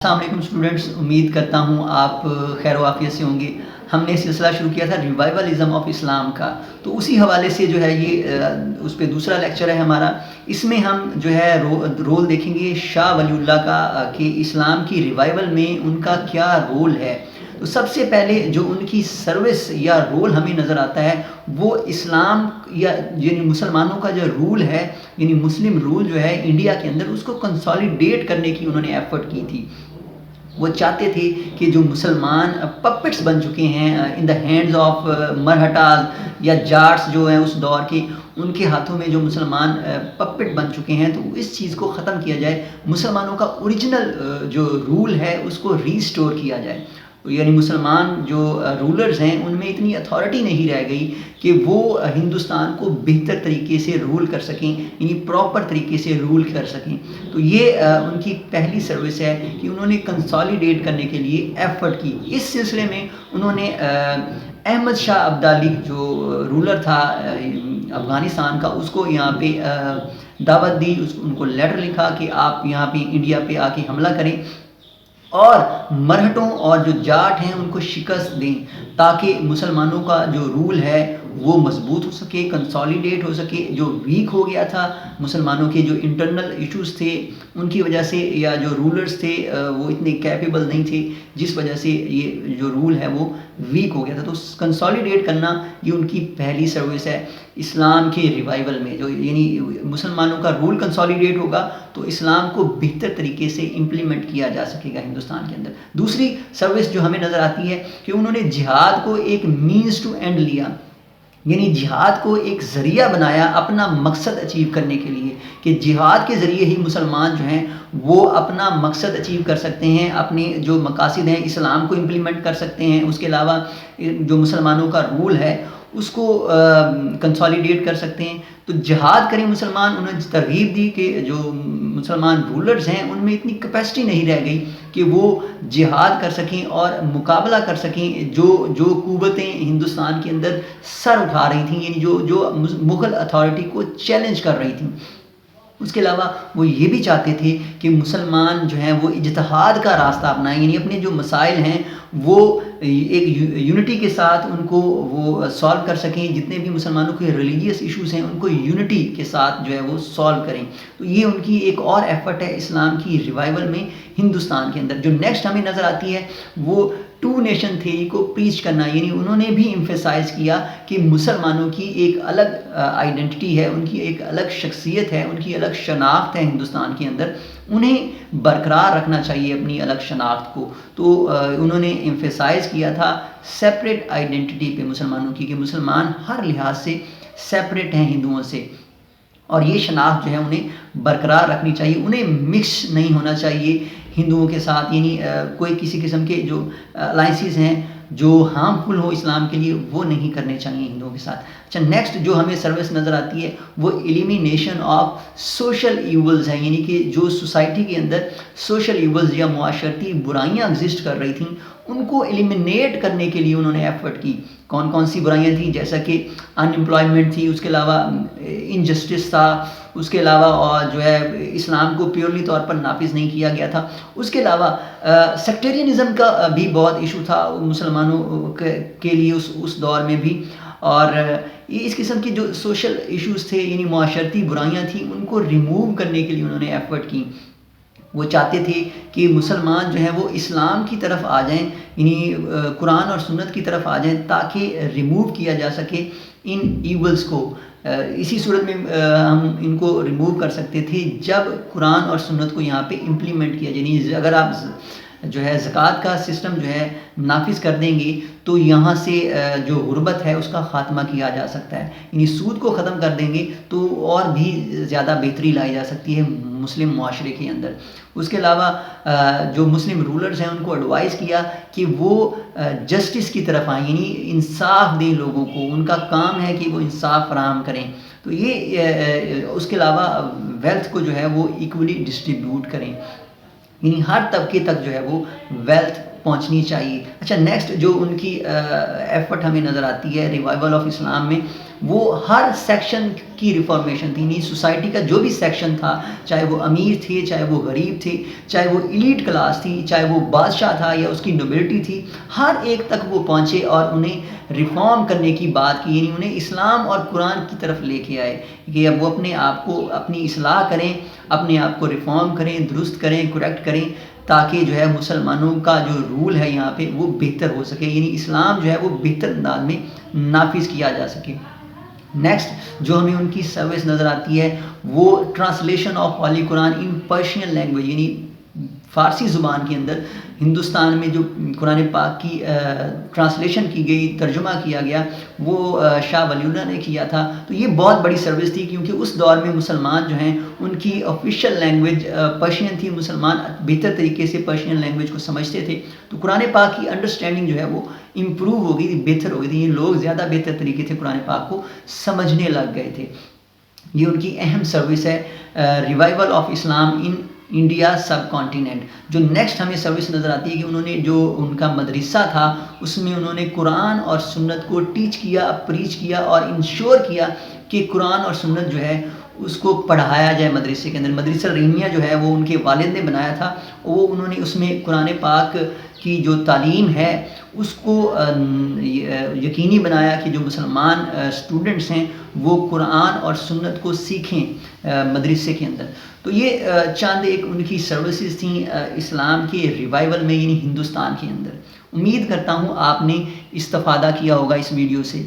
السلام علیکم اسٹوڈنٹس، امید کرتا ہوں آپ خیر و عافیت سے ہوں گے۔ ہم نے سلسلہ شروع کیا تھا ریوائولزم آف اسلام کا، تو اسی حوالے سے جو ہے یہ اس پہ دوسرا لیکچر ہے ہمارا۔ اس میں ہم جو ہے رول دیکھیں گے شاہ ولی اللہ کا کہ اسلام کی ریوائول میں ان کا کیا رول ہے۔ تو سب سے پہلے جو ان کی سروس یا رول ہمیں نظر آتا ہے وہ اسلام یا یعنی مسلمانوں کا جو رول ہے، یعنی مسلم رول جو ہے انڈیا کے اندر، اس کو کنسالیڈیٹ کرنے کی انہوں نے ایفرٹ کی تھی۔ وہ چاہتے تھے کہ جو مسلمان پپٹس بن چکے ہیں ان دا ہینڈز آف مرہٹاز یا جاٹس جو ہیں اس دور کے، ان کے ہاتھوں میں جو مسلمان پپٹ بن چکے ہیں، تو اس چیز کو ختم کیا جائے، مسلمانوں کا اوریجنل جو رول ہے اس کو ریسٹور کیا جائے۔ یعنی مسلمان جو رولرز ہیں ان میں اتنی اتھارٹی نہیں رہ گئی کہ وہ ہندوستان کو بہتر طریقے سے رول کر سکیں، یعنی پراپر طریقے سے رول کر سکیں۔ تو یہ ان کی پہلی سروس ہے کہ انہوں نے کنسالیڈیٹ کرنے کے لیے ایفرٹ کی۔ اس سلسلے میں انہوں نے احمد شاہ ابدالی جو رولر تھا افغانستان کا، اس کو یہاں پہ دعوت دی، ان کو لیٹر لکھا کہ آپ یہاں پہ انڈیا پہ آ کے حملہ کریں اور مرہٹوں اور جو جاٹ ہیں ان کو شکست دیں، تاکہ مسلمانوں کا جو رول ہے وہ مضبوط ہو سکے، کنسالیڈیٹ ہو سکے۔ جو ویک ہو گیا تھا، مسلمانوں کے جو انٹرنل ایشوز تھے ان کی وجہ سے، یا جو رولرز تھے وہ اتنے کیپیبل نہیں تھے، جس وجہ سے یہ جو رول ہے وہ ویک ہو گیا تھا۔ تو کنسالیڈیٹ کرنا یہ ان کی پہلی سروس ہے اسلام کے ریوائول میں۔ جو یعنی مسلمانوں کا رول کنسالیڈیٹ ہوگا تو اسلام کو بہتر طریقے سے امپلیمنٹ کیا جا سکے گا ہندوستان کے اندر۔ دوسری سروس جو ہمیں نظر آتی ہے کہ انہوں نے جہاد کو ایک مینز ٹو اینڈ لیا، یعنی جہاد کو ایک ذریعہ بنایا اپنا مقصد اچیو کرنے کے لیے، کہ جہاد کے ذریعے ہی مسلمان جو ہیں وہ اپنا مقصد اچیو کر سکتے ہیں، اپنے جو مقاصد ہیں اسلام کو امپلیمنٹ کر سکتے ہیں، اس کے علاوہ جو مسلمانوں کا رول ہے اس کو کنسالیڈیٹ کر سکتے ہیں۔ تو جہاد کریں مسلمان، انہوں نے ترغیب دی کہ جو مسلمان رولرز ہیں ان میں اتنی کیپیسٹی نہیں رہ گئی کہ وہ جہاد کر سکیں اور مقابلہ کر سکیں جو قوتیں ہندوستان کے اندر سر اٹھا رہی تھیں، یعنی جو مغل اتھارٹی کو چیلنج کر رہی تھیں۔ اس کے علاوہ وہ یہ بھی چاہتے تھے کہ مسلمان جو ہیں وہ اجتہاد کا راستہ اپنائیں، یعنی اپنے جو مسائل ہیں وہ ایک یونٹی کے ساتھ ان کو وہ سالو کر سکیں، جتنے بھی مسلمانوں کے ریلیجیس ایشوز ہیں ان کو یونٹی کے ساتھ جو ہے وہ سالو کریں۔ تو یہ ان کی ایک اور ایفرٹ ہے اسلام کی ریوائول میں ہندوستان کے اندر۔ جو نیکسٹ ہمیں نظر آتی ہے وہ ٹو نیشن تھیوری کو پریچ کرنا، یعنی انہوں نے بھی ایمفیسائز کیا کہ مسلمانوں کی ایک الگ آئیڈینٹی ہے، ان کی ایک الگ شخصیت ہے، ان کی الگ شناخت ہے ہندوستان کے اندر، انہیں برقرار رکھنا چاہیے اپنی الگ شناخت کو۔ تو انہوں نے ایمفیسائز کیا تھا سیپریٹ آئیڈینٹی پہ مسلمانوں کی، کہ مسلمان ہر لحاظ سے سیپریٹ ہیں ہندوؤں سے، اور یہ شناخت جو ہے انہیں برقرار رکھنی چاہیے، انہیں مکس نہیں ہونا چاہیے ہندوؤں کے ساتھ، یعنی کوئی کسی قسم کے جو الائنسز ہیں جو ہارمفل ہو اسلام کے لیے وہ نہیں کرنے چاہیے ہندوؤں کے ساتھ۔ اچھا، نیکسٹ جو ہمیں سروس نظر آتی ہے وہ ایلیمینیشن آف سوشل ایولز ہے، یعنی کہ جو سوسائٹی کے اندر سوشل ایولز یا معاشرتی برائیاں ایگزسٹ کر رہی تھیں ان کو ایلیمینیٹ کرنے کے لیے انہوں نے ایفرٹ کی۔ کون کون سی برائیاں تھیں؟ جیسا کہ ان امپلائمنٹ تھی، اس کے علاوہ انجسٹس تھا، اس کے علاوہ اور جو ہے اسلام کو پیورلی طور پر نافذ نہیں کیا گیا تھا، اس کے علاوہ سیکٹیرینزم کا بھی بہت ایشو تھا مسلمانوں کے لیے اس دور میں بھی، اور اس قسم کی جو سوشل ایشوز تھے یعنی معاشرتی برائیاں تھیں ان کو ریموو کرنے کے لیے انہوں نے ایفرٹ کی۔ وہ چاہتے تھے کہ مسلمان جو ہیں وہ اسلام کی طرف آ جائیں، یعنی قرآن اور سنت کی طرف آ جائیں، تاکہ ریموو کیا جا سکے ان ایولز کو۔ اسی صورت میں ہم ان کو ریموو کر سکتے تھے جب قرآن اور سنت کو یہاں پہ امپلیمنٹ کیا جائے، یعنی اگر آپ جو ہے زکوٰۃ کا سسٹم جو ہے نافذ کر دیں گے تو یہاں سے جو غربت ہے اس کا خاتمہ کیا جا سکتا ہے، یعنی سود کو ختم کر دیں گے تو اور بھی زیادہ بہتری لائی جا سکتی ہے مسلم معاشرے کے اندر۔ اس کے علاوہ جو مسلم رولرز ہیں ان کو ایڈوائز کیا کہ وہ جسٹس کی طرف آئیں، یعنی انصاف دیں لوگوں کو، ان کا کام ہے کہ وہ انصاف فراہم کریں۔ تو یہ اس کے علاوہ ویلتھ کو جو ہے وہ ایکولی ڈسٹریبیوٹ کریں، یعنی ہر طبقے تک جو ہے وہ ویلتھ پہنچنی چاہیے. اچھا نیکسٹ جو ان کی ایفرٹ ہمیں نظر آتی ہے ریوائول آف اسلام میں، وہ ہر سیکشن کی ریفارمیشن تھی. یعنی سوسائٹی کا جو بھی سیکشن تھا، چاہے وہ امیر تھے، چاہے وہ غریب تھے، چاہے وہ ایلیٹ کلاس تھی، چاہے وہ بادشاہ تھا یا اس کی نوبلٹی تھی، ہر ایک تک وہ پہنچے اور انہیں ریفارم کرنے کی بات کی. یعنی انہیں اسلام اور قرآن کی طرف لے کے آئے کہ اب وہ اپنے آپ کو اپنی اصلاح کریں، اپنے آپ کو ریفارم کریں، درست کریں، کریکٹ کریں، تاکہ جو ہے مسلمانوں کا جو رول ہے یہاں پہ وہ بہتر ہو سکے. یعنی اسلام جو ہے وہ بہتر انداز میں نافذ کیا جا سکے. نیکسٹ جو ہمیں ان کی سروس نظر آتی ہے وہ translation of holy Quran in Persian language, یعنی فارسی زبان کے اندر ہندوستان میں جو قرآن پاک کی ٹرانسلیشن کی گئی، ترجمہ کیا گیا، وہ شاہ ولی اللہ نے کیا تھا. تو یہ بہت بڑی سروس تھی، کیونکہ اس دور میں مسلمان جو ہیں ان کی آفیشیل لینگویج پرشین تھی. مسلمان بہتر طریقے سے پرشین لینگویج کو سمجھتے تھے، تو قرآن پاک کی انڈرسٹینڈنگ جو ہے وہ امپروو ہو گئی تھی، بہتر ہو گئی تھی. یہ لوگ زیادہ بہتر طریقے سے قرآن پاک کو سمجھنے لگ گئے تھے. یہ ان کی اہم سروس ہے revival of Islam in India sub continent. جو نیکسٹ ہمیں سروس نظر آتی ہے کہ انہوں نے جو ان کا مدرسہ تھا اس میں انہوں نے قرآن اور سنت کو ٹیچ کیا، پریچ کیا اور انشور کیا کہ قرآن اور سنت جو ہے اس کو پڑھایا جائے مدرسے کے اندر. مدرسہ ریمیہ جو ہے وہ ان کے والد نے بنایا تھا. وہ انہوں نے اس میں قرآن پاک کی جو تعلیم ہے اس کو یقینی بنایا کہ جو مسلمان اسٹوڈنٹس ہیں وہ قرآن اور سنت کو سیکھیں مدرسے کے اندر. تو یہ چند ایک ان کی سروسز تھیں اسلام کے ریوائول میں، یعنی ہندوستان کے اندر. امید کرتا ہوں آپ نے استفادہ کیا ہوگا اس ویڈیو سے.